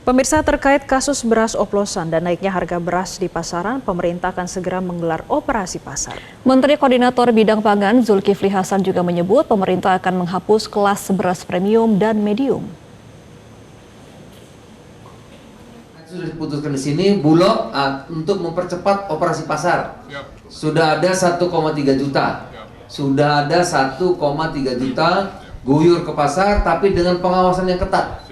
Pemirsa, terkait kasus beras oplosan dan naiknya harga beras di pasaran, pemerintah akan segera menggelar operasi pasar. Menteri Koordinator Bidang Pangan Zulkifli Hasan juga menyebut pemerintah akan menghapus kelas beras premium dan medium. Sudah diputuskan di sini Bulog untuk mempercepat operasi pasar. Sudah ada 1,3 juta. Sudah ada 1,3 juta guyur ke pasar, tapi dengan pengawasan yang ketat.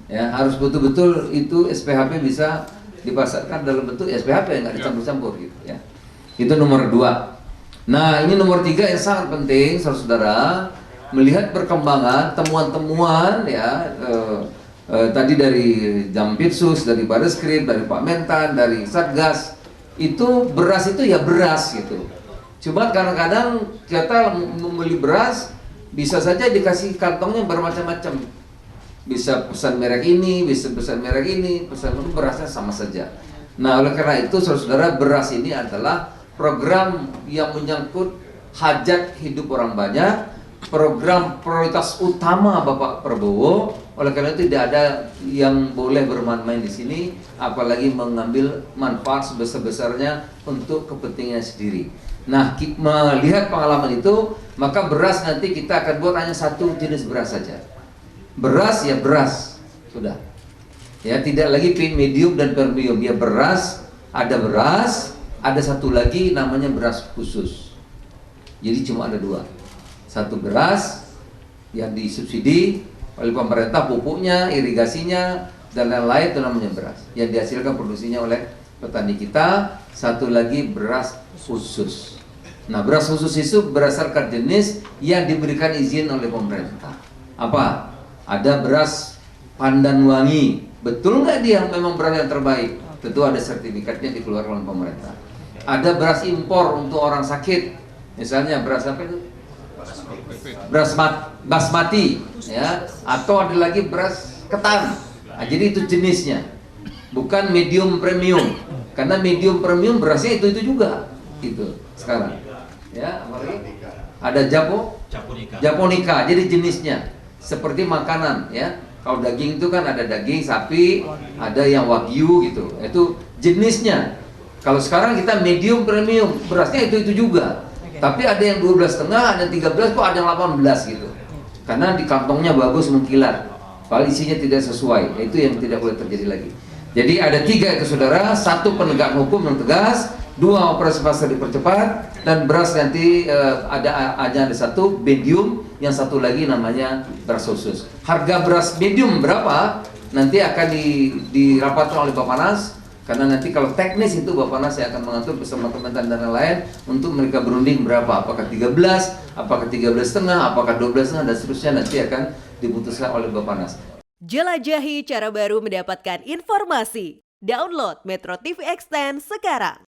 Ya, harus betul-betul itu SPHP bisa dipasarkan dalam bentuk SPHP, nggak dicampur-campur gitu ya. Itu nomor 2. Nah, ini nomor 3 yang sangat penting, saudara-saudara, melihat perkembangan temuan-temuan ya tadi dari Jampitsus, dari Bareskrim, dari Pak Mentan, dari Satgas, itu beras itu ya beras gitu. Cuma kadang-kadang kita membeli beras bisa saja dikasih kantongnya bermacam-macam. Bisa pesan merek ini, bisa pesan merek ini, pesan berasnya sama saja. Nah, oleh karena itu saudara-saudara, beras ini adalah program yang menyangkut hajat hidup orang banyak, program prioritas utama Bapak Prabowo. Oleh karena itu tidak ada yang boleh bermain-main di sini, apalagi mengambil manfaat sebesar-besarnya untuk kepentingan sendiri. Nah, melihat pengalaman itu, maka beras nanti kita akan buat hanya satu jenis beras saja. Beras ya beras, sudah. Ya, tidak lagi medium dan premium. Ya beras, ada satu lagi namanya beras khusus. Jadi cuma ada 2. Satu beras yang disubsidi oleh pemerintah, pupuknya, irigasinya, dan lain-lain, itu namanya beras yang dihasilkan produksinya oleh petani kita. Satu lagi beras khusus. Nah, beras khusus itu berdasarkan jenis yang diberikan izin oleh pemerintah. Apa? Ada beras Pandan Wangi. Betul nggak dia memang beras yang terbaik? Tentu ada sertifikatnya dikeluarkan oleh pemerintah. Ada beras impor untuk orang sakit. Misalnya beras apa itu? Beras basmati, ya. Atau ada lagi beras ketan. Nah, jadi itu jenisnya. Bukan medium premium. Karena medium premium berasnya itu juga. Gitu sekarang. Ya, apalagi? Ada Japonica. Jadi jenisnya seperti makanan ya. Kalau daging itu kan ada daging sapi, ada yang wagyu gitu. Itu jenisnya. Kalau sekarang kita medium premium, berasnya itu juga. Tapi ada yang 12,5, ada 13, kok ada yang 18 gitu. Karena di kantongnya bagus mengkilat. Kalau isinya tidak sesuai, itu yang tidak boleh terjadi lagi. Jadi ada 3 itu saudara, 1 penegakan hukum yang tegas, 2 operasi pasar dipercepat, dan beras nanti ada 1 medium, yang 1 lagi namanya beras khusus. Harga beras medium berapa nanti akan dirapatkan oleh Bappenas, karena nanti kalau teknis itu Bappenas yang akan mengatur bersama Kementan dan lain-lain untuk mereka berunding berapa, apakah 13, apakah 13,5, apakah 12,5, dan seterusnya nanti akan diputuskan oleh Bappenas. Jelajahi cara baru mendapatkan informasi. Download Metro TV Extend sekarang.